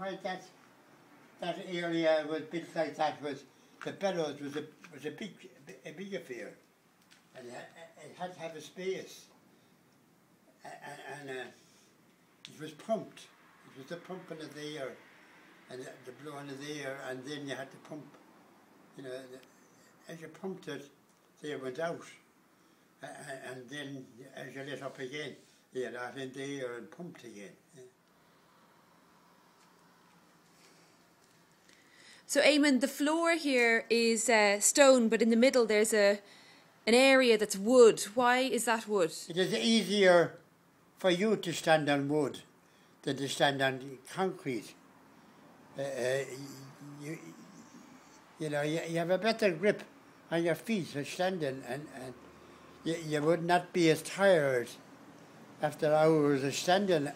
why that area was built like that was the bellows was a big affair, and it had to have a space, and it was pumped. It was the pumping of the air, and the blowing of the air, and then you had to pump. You know, as you pumped it, the air went out, and then as you let up again, you let in the air and pumped again. Yeah. So Eamon, the floor here is stone, but in the middle there's an area that's wood. Why is that wood? It is easier for you to stand on wood than to stand on concrete. You know, you have a better grip on your feet for standing, and you would not be as tired after hours of standing